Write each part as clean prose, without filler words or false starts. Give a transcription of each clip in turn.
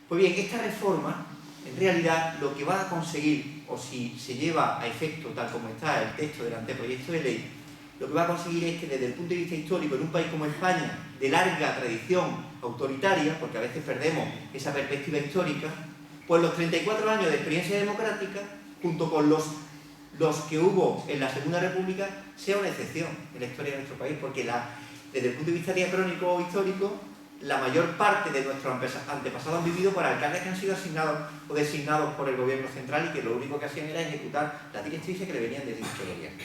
Pues bien, esta reforma, en realidad, lo que va a conseguir, o si se lleva a efecto tal como está el texto del anteproyecto de ley, lo que va a conseguir es que desde el punto de vista histórico, en un país como España, de larga tradición autoritaria, porque a veces perdemos esa perspectiva histórica, pues los 34 años de experiencia democrática, junto con los que hubo en la Segunda República, sea una excepción en la historia de nuestro país, porque desde el punto de vista diacrónico o histórico, la mayor parte de nuestros antepasados han vivido por alcaldes que han sido asignados o designados por el gobierno central y que lo único que hacían era ejecutar las directrices que le venían desde dicho gobierno.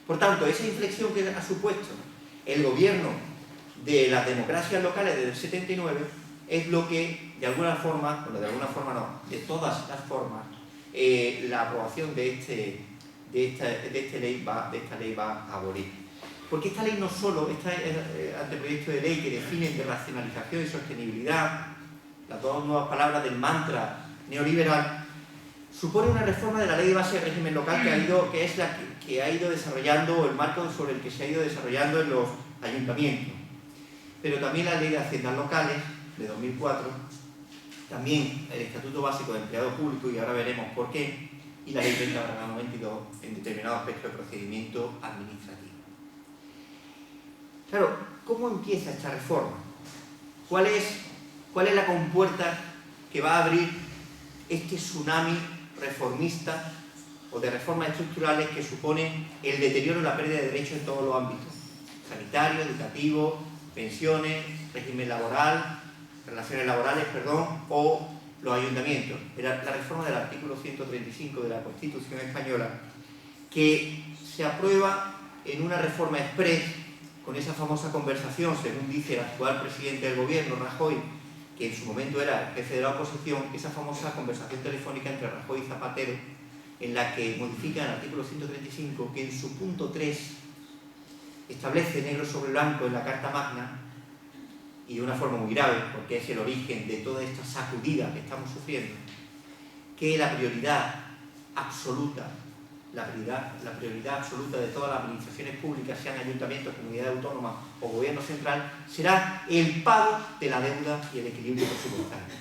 Por tanto, esa inflexión que ha supuesto el gobierno de las democracias locales desde el 79 es lo que, de alguna forma, bueno, de alguna forma no, de todas las formas, la aprobación de esta ley va a abolir. Porque esta ley no solo, este anteproyecto de ley que define de racionalización y sostenibilidad, las dos nuevas palabras del mantra neoliberal, supone una reforma de la ley de base de régimen local que es la que ha ido desarrollando, el marco sobre el que se ha ido desarrollando en los ayuntamientos. Pero también la ley de haciendas locales de 2004, también el Estatuto Básico de Empleado Público, y ahora veremos por qué, y la ley 30/92 en determinados aspectos de procedimiento administrativo. Claro, ¿cómo empieza esta reforma? ¿Cuál es la compuerta que va a abrir este tsunami reformista o de reformas estructurales que supone el deterioro y la pérdida de derechos en todos los ámbitos? Sanitario, educativo, pensiones, régimen laboral, relaciones laborales, o los ayuntamientos. Era la reforma del artículo 135 de la Constitución Española, que se aprueba en una reforma exprés con esa famosa conversación, según dice el actual presidente del gobierno, Rajoy, que en su momento era el jefe de la oposición, esa famosa conversación telefónica entre Rajoy y Zapatero, en la que modifica el artículo 135, que en su punto 3 establece negro sobre blanco en la Carta Magna, y de una forma muy grave, porque es el origen de toda esta sacudida que estamos sufriendo, que la prioridad absoluta de todas las administraciones públicas, sean ayuntamientos, comunidades autónomas o gobierno central, será el pago de la deuda y el equilibrio presupuestario.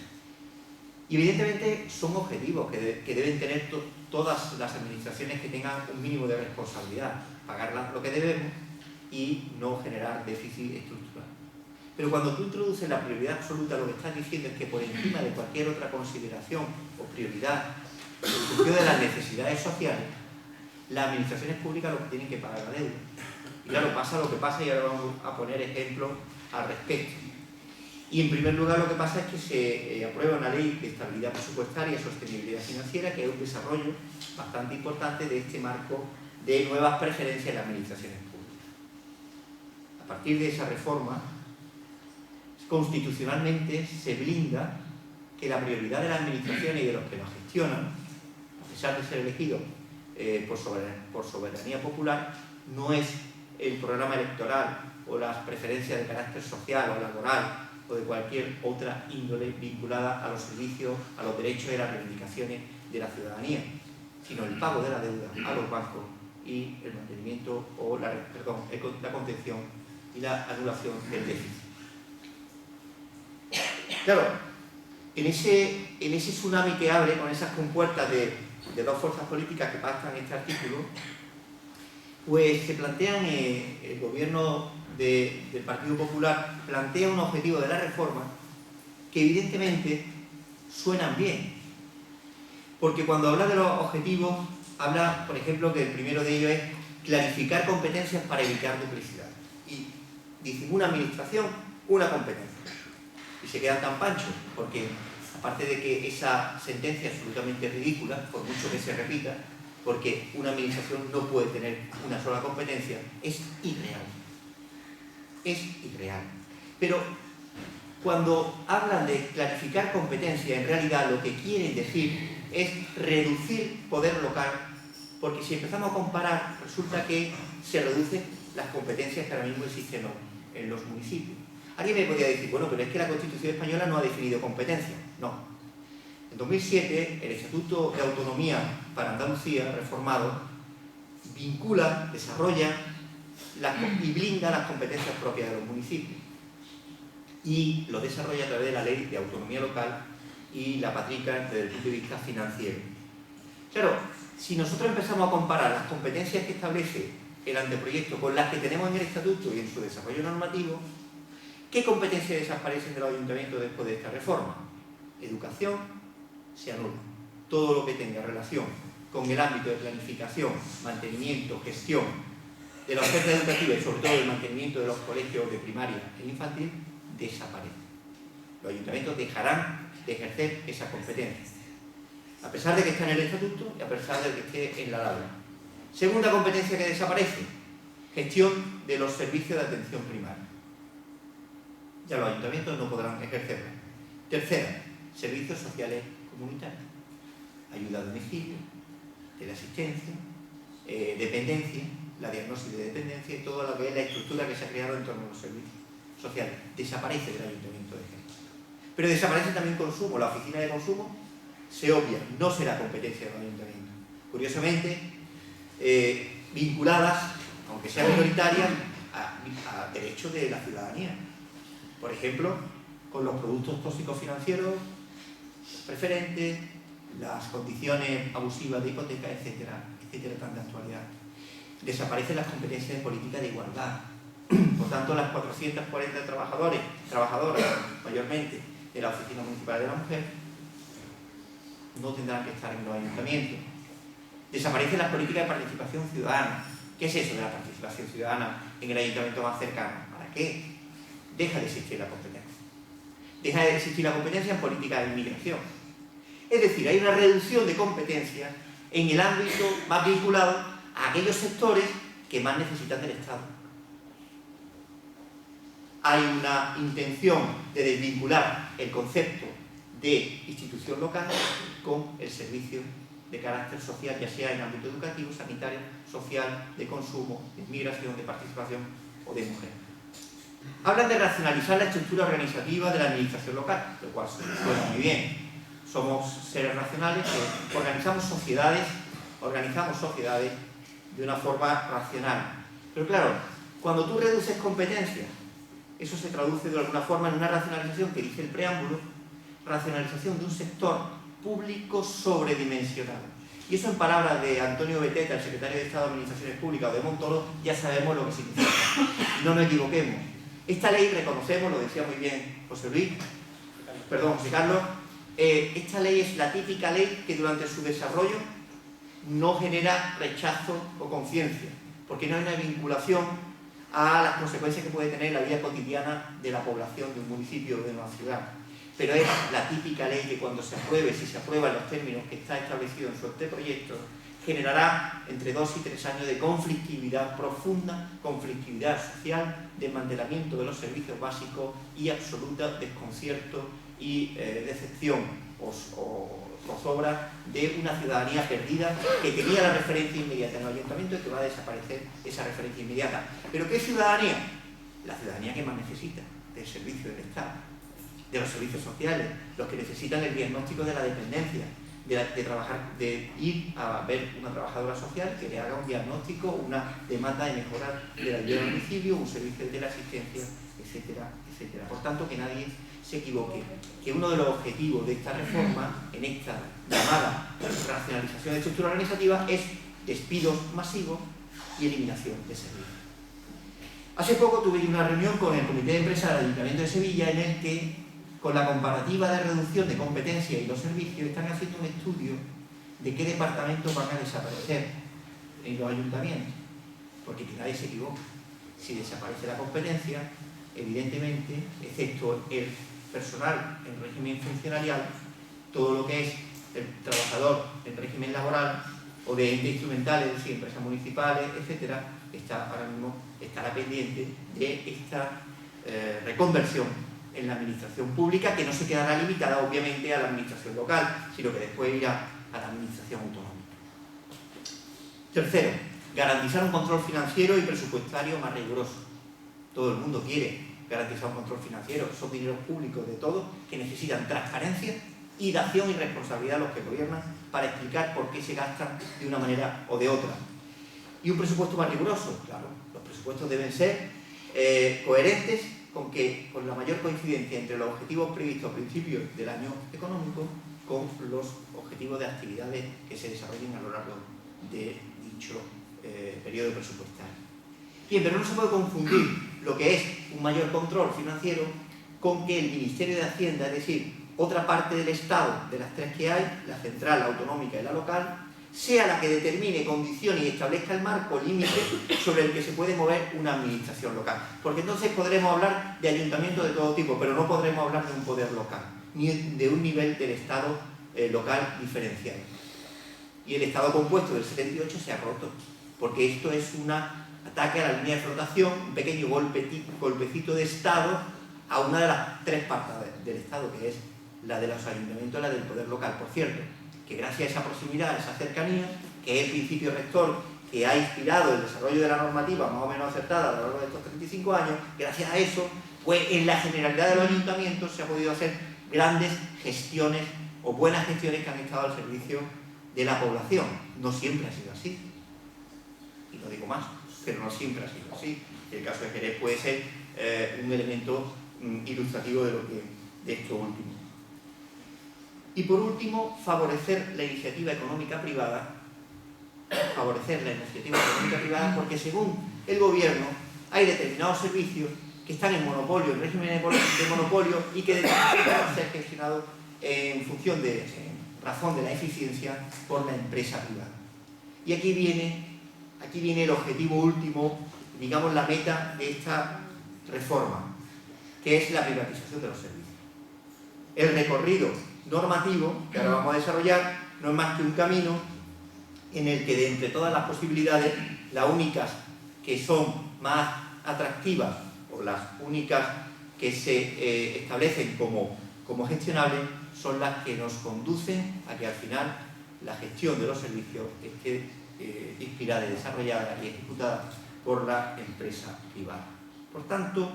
Y evidentemente son objetivos que deben tener todas las administraciones que tengan un mínimo de responsabilidad, pagar lo que debemos y no generar déficit estructural. Pero cuando tú introduces la prioridad absoluta, lo que estás diciendo es que por encima de cualquier otra consideración o prioridad, en función de las necesidades sociales, las administraciones públicas lo que tienen que pagar la deuda. Y claro, pasa lo que pasa, y ahora vamos a poner ejemplos al respecto. Y en primer lugar lo que pasa es que se aprueba una ley de estabilidad presupuestaria y sostenibilidad financiera, que es un desarrollo bastante importante de este marco de nuevas preferencias en las administraciones públicas. A partir de esa reforma, constitucionalmente se blinda que la prioridad de las administraciones y de los que las gestionan, a pesar de ser elegidos por soberanía popular, no es el programa electoral o las preferencias de carácter social o laboral o de cualquier otra índole vinculada a los servicios, a los derechos y las reivindicaciones de la ciudadanía, sino el pago de la deuda a los bancos y el mantenimiento o la contención y la anulación del déficit. Claro, en ese tsunami que abre con esas compuertas de dos fuerzas políticas que pactan este artículo, pues se plantean, el gobierno del Partido Popular plantea un objetivo de la reforma que evidentemente suenan bien, porque cuando habla de los objetivos, habla, por ejemplo, que el primero de ellos es clarificar competencias para evitar duplicidad. Y dice, una administración, una competencia. Y se quedan tan panchos, porque aparte de que esa sentencia es absolutamente ridícula, por mucho que se repita, porque una administración no puede tener una sola competencia, es irreal. Es irreal. Pero cuando hablan de clarificar competencia, en realidad lo que quieren decir es reducir poder local, porque si empezamos a comparar, resulta que se reducen las competencias que ahora mismo existen en los municipios. Alguien me podría decir, bueno, pero es que la Constitución española no ha definido competencia. No. En 2007, el Estatuto de Autonomía para Andalucía, reformado, vincula, desarrolla y blinda las competencias propias de los municipios. Y lo desarrolla a través de la Ley de Autonomía Local y la patrica desde el punto de vista financiero. Claro, si nosotros empezamos a comparar las competencias que establece el anteproyecto con las que tenemos en el estatuto y en su desarrollo normativo, ¿qué competencias desaparecen de los ayuntamientos después de esta reforma? Educación se anula. Todo lo que tenga relación con el ámbito de planificación, mantenimiento, gestión de la oferta educativa y sobre todo el mantenimiento de los colegios de primaria e infantil desaparece. Los ayuntamientos dejarán de ejercer esa competencia, a pesar de que está en el estatuto y a pesar de que esté en la LADO. Segunda competencia que desaparece, gestión de los servicios de atención primaria. Ya los ayuntamientos no podrán ejercerla. Tercera, servicios sociales comunitarios. Ayuda a domicilio, teleasistencia, dependencia, la diagnosis de dependencia y todo lo que es la estructura que se ha creado en torno a los servicios sociales. Desaparece del ayuntamiento de Jerez. Pero desaparece también consumo. La oficina de consumo se obvia, no será competencia del ayuntamiento. Curiosamente, vinculadas, aunque sean minoritarias, a derechos de la ciudadanía. Por ejemplo, con los productos tóxicos financieros preferentes, las condiciones abusivas de hipoteca, etcétera, etcétera, tan de actualidad. Desaparecen las competencias de política de igualdad. Por tanto, las 440 trabajadoras mayormente de la Oficina Municipal de la Mujer no tendrán que estar en los ayuntamientos. Desaparecen las políticas de participación ciudadana. ¿Qué es eso de la participación ciudadana en el ayuntamiento más cercano? ¿Para qué? Deja de existir la competencia. Deja de existir la competencia en política de inmigración. Es decir, hay una reducción de competencias en el ámbito más vinculado a aquellos sectores que más necesitan del Estado. Hay una intención de desvincular el concepto de institución local con el servicio de carácter social, ya sea en ámbito educativo, sanitario, social, de consumo, de inmigración, de participación o de mujer. Hablan de racionalizar la estructura organizativa de la administración local, lo cual suena muy bien. Somos seres racionales que organizamos sociedades de una forma racional. Pero claro, cuando tú reduces competencias, eso se traduce de alguna forma en una racionalización que dice el preámbulo, racionalización de un sector público sobredimensionado. Y eso en palabras de Antonio Beteta, el secretario de Estado de Administraciones Públicas, o de Montoro, ya sabemos lo que significa. Y no nos equivoquemos. Esta ley, reconocemos, lo decía muy bien José Carlos, esta ley es la típica ley que durante su desarrollo no genera rechazo o conciencia, porque no hay una vinculación a las consecuencias que puede tener la vida cotidiana de la población de un municipio o de una ciudad. Pero es la típica ley que cuando se apruebe, si se aprueba en los términos que está establecido en su anteproyecto, generará entre 2 y 3 años de conflictividad profunda, conflictividad social, desmantelamiento de los servicios básicos y absoluta desconcierto y decepción o zozobra de una ciudadanía perdida que tenía la referencia inmediata en el ayuntamiento y que va a desaparecer esa referencia inmediata. ¿Pero qué ciudadanía? La ciudadanía que más necesita del servicio del Estado, de los servicios sociales, los que necesitan el diagnóstico de la dependencia, de ir a ver una trabajadora social que le haga un diagnóstico, una demanda de mejora de la vida del domicilio, un servicio de teleasistencia, etcétera, etcétera. Por tanto, que nadie se equivoque, que uno de los objetivos de esta reforma, en esta llamada racionalización de estructura organizativa, es despidos masivos y eliminación de servicios. Hace poco tuve una reunión con el Comité de Empresa del Ayuntamiento de Sevilla en el que, con la comparativa de reducción de competencias y los servicios, están haciendo un estudio de qué departamentos van a desaparecer en los ayuntamientos, porque que nadie se equivoque. Si desaparece la competencia, evidentemente, excepto el personal en régimen funcionarial, todo lo que es el trabajador en régimen laboral o de entes instrumentales, es decir, empresas municipales, etcétera, ahora mismo estará pendiente de esta reconversión en la administración pública, que no se quedará limitada obviamente a la administración local, sino que después irá a la administración autonómica. Tercero, garantizar un control financiero y presupuestario más riguroso. Todo el mundo quiere garantizar un control financiero, son dineros públicos de todos que necesitan transparencia y dación y responsabilidad a los que gobiernan para explicar por qué se gastan de una manera o de otra. Y un presupuesto más riguroso, claro, los presupuestos deben ser coherentes con la mayor coincidencia entre los objetivos previstos a principios del año económico con los objetivos de actividades que se desarrollen a lo largo de dicho periodo presupuestario. Bien, pero no se puede confundir lo que es un mayor control financiero con que el Ministerio de Hacienda, es decir, otra parte del Estado, de las tres que hay, la central, la autonómica y la local, sea la que determine, condicione y establezca el marco límite sobre el que se puede mover una administración local. Porque entonces podremos hablar de ayuntamientos de todo tipo, pero no podremos hablar de un poder local, ni de un nivel del Estado local diferenciado. Y el Estado compuesto del 78 se ha roto, porque esto es un ataque a la línea de flotación, un pequeño golpecito de Estado a una de las tres partes del Estado, que es la de los ayuntamientos y la del poder local. Por cierto, que gracias a esa proximidad, a esa cercanía, que es el principio rector que ha inspirado el desarrollo de la normativa más o menos acertada a lo largo de estos 35 años, gracias a eso, pues en la generalidad de los ayuntamientos se ha podido hacer grandes gestiones o buenas gestiones que han estado al servicio de la población. No siempre ha sido así. Y no digo más, pero no siempre ha sido así. El caso de Jerez puede ser un elemento ilustrativo de esto último. Y por último, favorecer la iniciativa económica privada, porque según el gobierno hay determinados servicios que están en monopolio, en régimen de monopolio, y que deben ser gestionados en razón de la eficiencia por la empresa privada. Y aquí viene el objetivo último, digamos la meta de esta reforma, que es la privatización de los servicios. El recorrido normativo que ahora vamos a desarrollar no es más que un camino en el que de entre todas las posibilidades, las únicas que son más atractivas o las únicas que se establecen como gestionables son las que nos conducen a que al final la gestión de los servicios esté inspirada y desarrollada y ejecutada por la empresa privada. Por tanto,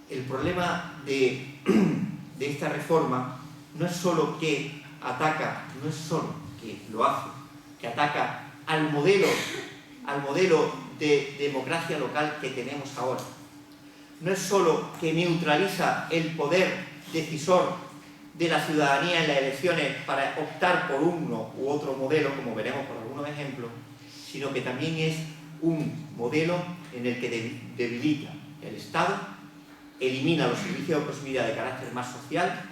el problema de esta reforma no es solo que ataca, no es solo que lo hace, que ataca al modelo de democracia local que tenemos ahora. No es solo que neutraliza el poder decisor de la ciudadanía en las elecciones para optar por uno u otro modelo, como veremos por algunos ejemplos, sino que también es un modelo en el que debilita el Estado, elimina los servicios de proximidad de carácter más social,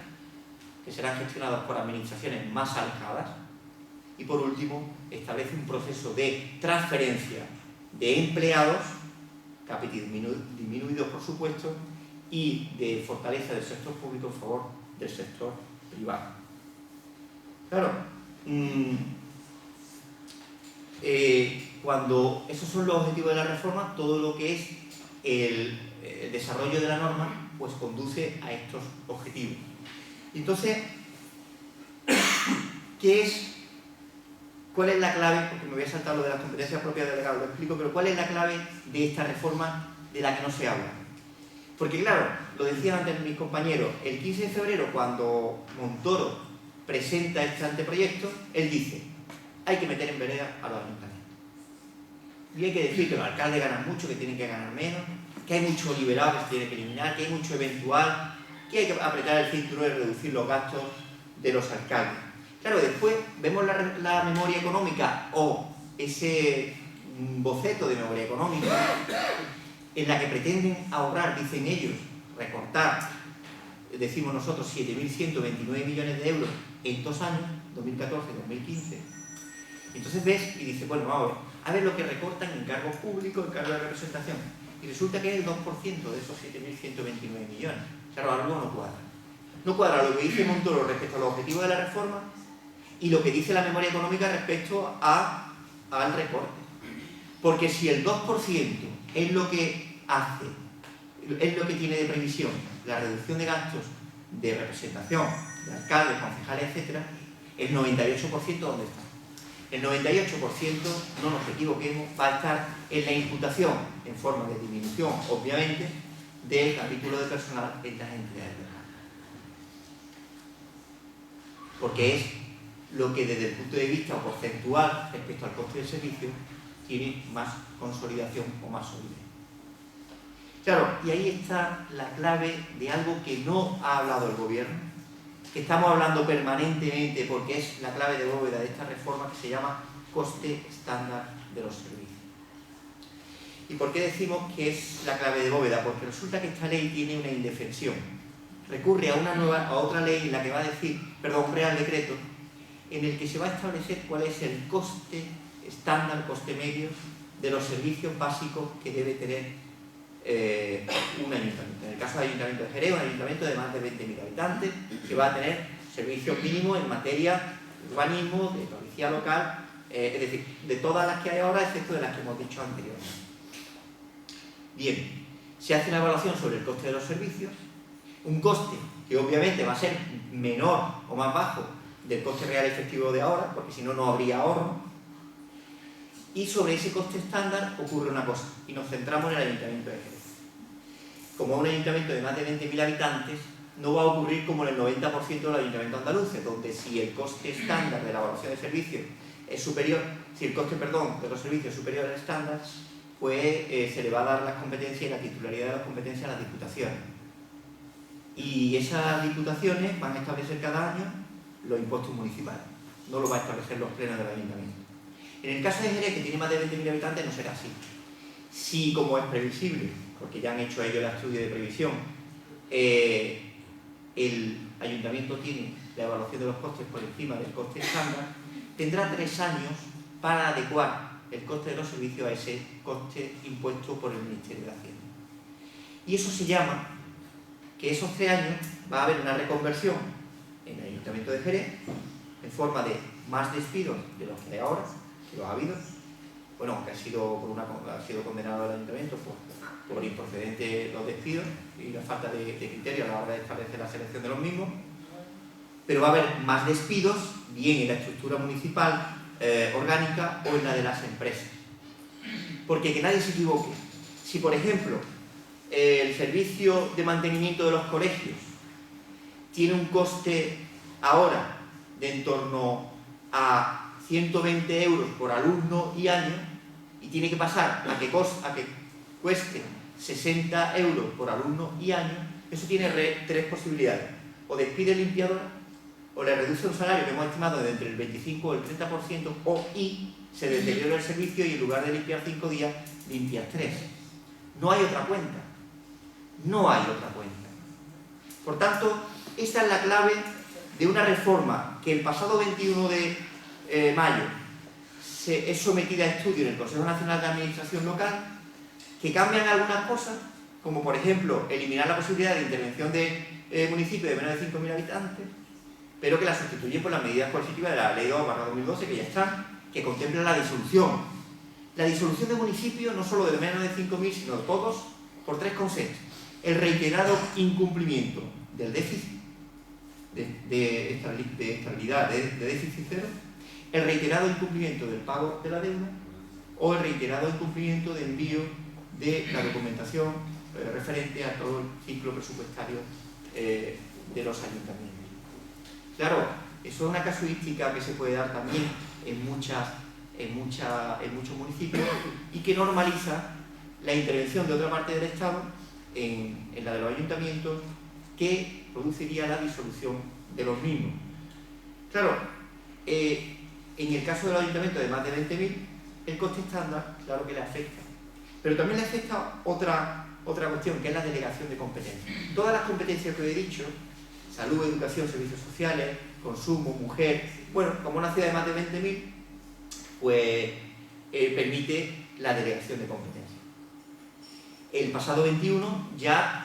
que serán gestionados por administraciones más alejadas, y por último establece un proceso de transferencia de empleados, capital disminuidos por supuesto, y de fortaleza del sector público en favor del sector privado. Claro, cuando esos son los objetivos de la reforma, todo lo que es el desarrollo de la norma pues conduce a estos objetivos. Entonces, ¿cuál es la clave? Porque me voy a saltar lo de las competencias propias del delegado, lo explico, pero ¿cuál es la clave de esta reforma de la que no se habla? Porque claro, lo decían antes mis compañeros, el 15 de febrero cuando Montoro presenta este anteproyecto, él dice, hay que meter en vereda a los ayuntamientos. Y hay que decir que los alcaldes ganan mucho, que tienen que ganar menos, que hay mucho liberado que se tiene que eliminar, que hay mucho eventual, que hay que apretar el cinturón y reducir los gastos de los alcaldes. Claro, después vemos la memoria económica o ese boceto de memoria económica en la que pretenden ahorrar, dicen ellos, recortar, decimos nosotros, 7.129 millones de euros en 2 años, 2014-2015. Entonces ves y dices, bueno, vamos a ver lo que recortan en cargos públicos, en cargos de representación. Y resulta que es el 2% de esos 7.129 millones. Claro, algo no cuadra. No cuadra lo que dice Montoro respecto a los objetivos de la reforma y lo que dice la memoria económica respecto al recorte. Porque si el 2% es lo que hace, es lo que tiene de previsión la reducción de gastos de representación, de alcaldes, concejales, etc., el 98% ¿dónde está? El 98%, no nos equivoquemos, va a estar en la imputación, en forma de disminución, obviamente, del capítulo de personal en las entidades locales. Porque es lo que desde el punto de vista porcentual respecto al coste del servicio tiene más consolidación o más solidez. Claro, y ahí está la clave de algo que no ha hablado el gobierno, que estamos hablando permanentemente porque es la clave de bóveda de esta reforma, que se llama coste estándar de los servicios. ¿Y por qué decimos que es la clave de bóveda? Porque resulta que esta ley tiene una indefensión. Recurre a otra ley en la que va a decir, un Real Decreto, en el que se va a establecer cuál es el coste estándar, coste medio, de los servicios básicos que debe tener un ayuntamiento. En el caso del Ayuntamiento de Jerez, un ayuntamiento de más de 20.000 habitantes, que va a tener servicios mínimos en materia de urbanismo, de policía local, es decir, de todas las que hay ahora, excepto de las que hemos dicho anteriormente. Bien, se hace una evaluación sobre el coste de los servicios, un coste que obviamente va a ser menor o más bajo del coste real efectivo de ahora, porque si no, no habría ahorro. Y sobre ese coste estándar ocurre una cosa, y nos centramos en el Ayuntamiento de Jerez. Como un ayuntamiento de más de 20.000 habitantes, no va a ocurrir como en el 90% de los ayuntamientos andaluces, donde si el coste estándar de la evaluación de servicios es superior, si el coste, de los servicios es superior al estándar, pues se le va a dar las competencias y la titularidad de las competencias a las diputaciones. Y esas diputaciones van a establecer cada año los impuestos municipales, no lo va a establecer los plenos del ayuntamiento. En el caso de Jerez, que tiene más de 20.000 habitantes, no será así. Si, como es previsible, porque ya han hecho ellos el estudio de previsión, el ayuntamiento tiene la evaluación de los costes por encima del coste estándar, tendrá 3 años para adecuar el coste de los servicios a ese coste impuesto por el Ministerio de Hacienda. Y eso se llama que esos 3 años va a haber una reconversión en el Ayuntamiento de Jerez en forma de más despidos de los que hay ahora, que los ha habido, bueno, aunque ha sido condenado el Ayuntamiento por improcedente los despidos y la falta de criterio a la hora de establecer la selección de los mismos, pero va a haber más despidos, bien en la estructura municipal orgánica o en la de las empresas. Porque que nadie se equivoque, si por ejemplo el servicio de mantenimiento de los colegios tiene un coste ahora de en torno a 120 euros por alumno y año, y tiene que pasar a que cueste 60 euros por alumno y año, eso tiene 3 posibilidades: o despide limpiadora, o le reduce un salario que hemos estimado de entre el 25 o el 30%, o se deteriora el servicio y en lugar de limpiar 5 días, limpias 3. No hay otra cuenta. No hay otra cuenta. Por tanto, esta es la clave de una reforma que el pasado 21 de mayo es sometida a estudio en el Consejo Nacional de Administración Local, que cambian algunas cosas, como por ejemplo eliminar la posibilidad de intervención de municipios de menos de 5.000 habitantes, pero que la sustituye por las medidas coercitivas de la Ley 2/2012, que ya están, que contempla la disolución. La disolución de municipios no solo de menos de 5.000, sino de todos, por 3 conceptos: el reiterado incumplimiento del déficit, de estabilidad, de déficit cero, el reiterado incumplimiento del pago de la deuda o el reiterado incumplimiento de envío de la documentación referente a todo el ciclo presupuestario de los ayuntamientos. Claro, eso es una casuística que se puede dar también en muchos municipios y que normaliza la intervención de otra parte del Estado en la de los ayuntamientos, que produciría la disolución de los mismos. Claro, en el caso de los ayuntamientos de más de 20.000, el coste estándar, claro que le afecta. Pero también le afecta otra cuestión, que es la delegación de competencias. Todas las competencias que he dicho, salud, educación, servicios sociales, consumo, mujer, bueno, como una ciudad de más de 20.000, pues permite la delegación de competencias. El pasado 21 ya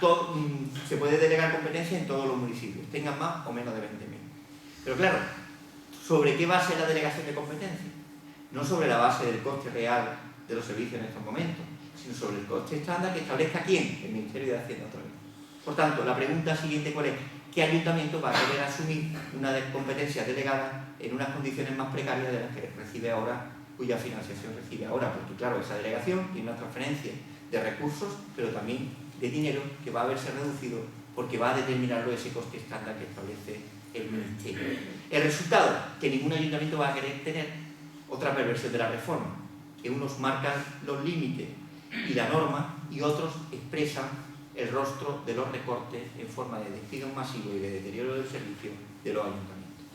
se puede delegar competencias en todos los municipios, tengan más o menos de 20.000. Pero claro, ¿sobre qué base la delegación de competencias? No sobre la base del coste real de los servicios en estos momentos, sino sobre el coste estándar que establezca ¿quién? El Ministerio de Hacienda otra vez. Por tanto, la pregunta siguiente, ¿cuál es? ¿Qué ayuntamiento va a querer asumir una competencia delegada en unas condiciones más precarias de las que recibe ahora, cuya financiación recibe ahora? Porque claro, esa delegación tiene una transferencia de recursos, pero también de dinero que va a verse reducido porque va a determinarlo ese coste estándar que establece el Ministerio. El resultado, que ningún ayuntamiento va a querer tener otra perversión de la reforma, que unos marcan los límites y la norma y otros expresan el rostro de los recortes en forma de despidos masivos y de deterioro del servicio de los ayuntamientos.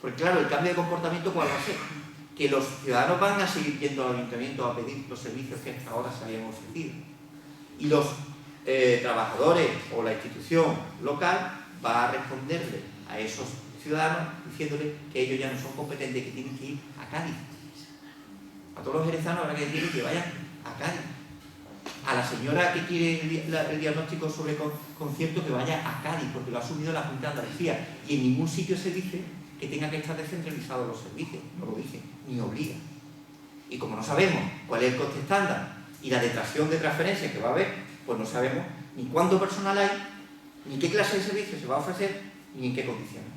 Porque claro, el cambio de comportamiento, ¿cuál va a ser? Que los ciudadanos van a seguir yendo al ayuntamiento a pedir los servicios que hasta ahora se habían ofrecido. Y los trabajadores o la institución local va a responderle a esos ciudadanos diciéndole que ellos ya no son competentes, que tienen que ir a Cádiz. A todos los jerezanos habrá que decirles que vayan a Cádiz. A la señora que quiere el diagnóstico sobre concierto, que vaya a Cádiz, porque lo ha asumido la Junta de Andalucía. Y en ningún sitio se dice que tenga que estar descentralizados los servicios, no lo dice, ni obliga. Y como no sabemos cuál es el coste estándar y la detracción de transferencias que va a haber, pues no sabemos ni cuánto personal hay, ni qué clase de servicio se va a ofrecer, ni en qué condiciones.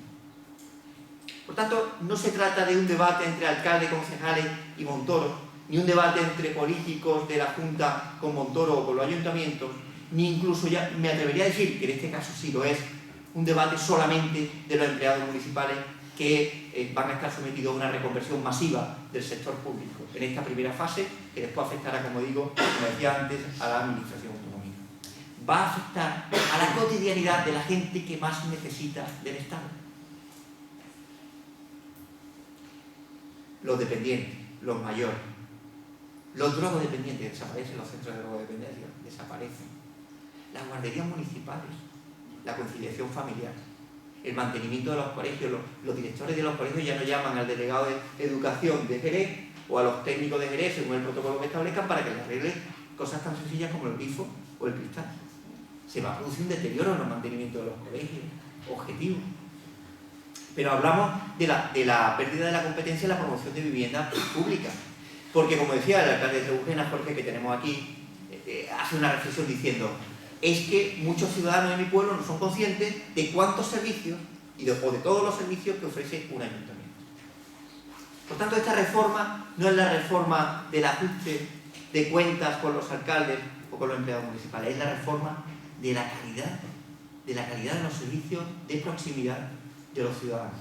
Por tanto, no se trata de un debate entre alcaldes, concejales y Montoro, ni un debate entre políticos de la Junta con Montoro o con los ayuntamientos, ni incluso, ya me atrevería a decir, que en este caso sí lo es, un debate solamente de los empleados municipales que van a estar sometidos a una reconversión masiva del sector público en esta primera fase, que después afectará, como digo, como decía antes, a la administración autonómica. Va a afectar a la cotidianidad de la gente que más necesita del Estado. Los dependientes, los mayores, los drogodependientes, desaparecen los centros de drogodependencia, desaparecen. Las guarderías municipales, la conciliación familiar, el mantenimiento de los colegios, los directores de los colegios ya no llaman al delegado de educación de Jerez o a los técnicos de Jerez según el protocolo que establezcan para que les arreglen cosas tan sencillas como el grifo o el cristal. Se va a producir un deterioro en el mantenimiento de los colegios, objetivo. Pero hablamos de la pérdida de la competencia en la promoción de vivienda pública. Porque, como decía el alcalde de Trebujena, Jorge, que tenemos aquí, hace una reflexión diciendo: es que muchos ciudadanos de mi pueblo no son conscientes de cuántos servicios o de todos los servicios que ofrece un ayuntamiento. Por tanto, esta reforma no es la reforma del ajuste de cuentas con los alcaldes o con los empleados municipales, es la reforma de la calidad de los servicios de proximidad de los ciudadanos.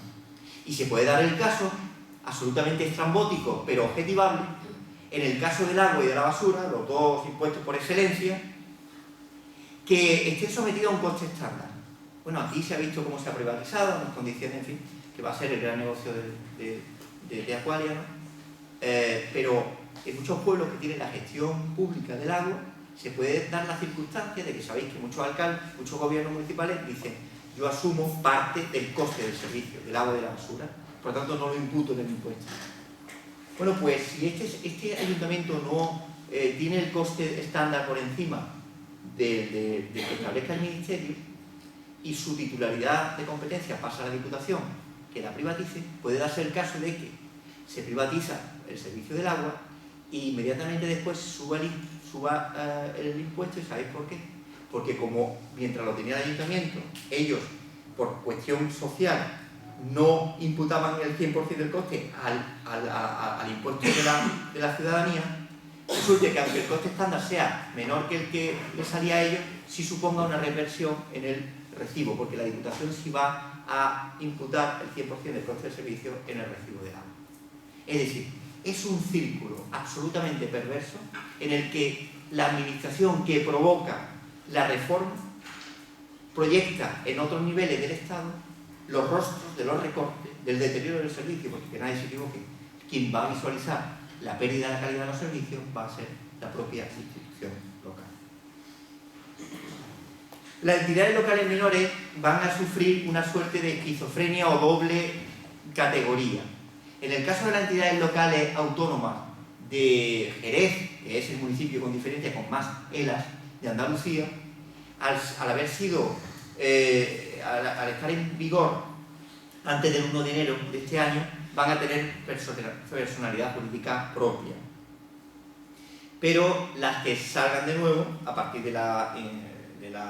Y se puede dar el caso, absolutamente estrambótico, pero objetivable, en el caso del agua y de la basura, los dos impuestos por excelencia, que estén sometidos a un coste estándar. Bueno, aquí se ha visto cómo se ha privatizado, en las condiciones, en fin, que va a ser el gran negocio de Aqualia, ¿no? Pero en muchos pueblos que tienen la gestión pública del agua, se puede dar la circunstancia de que sabéis que muchos alcaldes, muchos gobiernos municipales dicen: yo asumo parte del coste del servicio, del agua y de la basura, por lo tanto no lo imputo en el impuesto. Bueno, pues si este ayuntamiento no tiene el coste estándar por encima de que establezca el Ministerio y su titularidad de competencia pasa a la Diputación, que la privatice, puede darse el caso de que se privatiza el servicio del agua y inmediatamente después suba el impuesto. ¿Y sabéis por qué? Porque como mientras lo tenía el ayuntamiento, ellos, por cuestión social, no imputaban el 100% del coste al impuesto de la ciudadanía, resulta que aunque el coste estándar sea menor que el que le salía a ellos, sí suponga una reversión en el recibo, porque la Diputación sí va a imputar el 100% del coste del servicio en el recibo del agua. Es decir, es un círculo absolutamente perverso en el que la administración que provoca la reforma proyecta en otros niveles del Estado los rostros de los recortes, del deterioro del servicio, porque que nadie se equivoque, quien va a visualizar la pérdida de la calidad de los servicios va a ser la propia institución local. Las entidades locales menores van a sufrir una suerte de esquizofrenia o doble categoría. En el caso de las entidades locales autónomas de Jerez, que es el municipio con diferencia con más ELAs de Andalucía, al haber sido, al estar en vigor antes del 1 de enero de este año, van a tener personalidad jurídica propia. Pero las que salgan de nuevo, a partir de la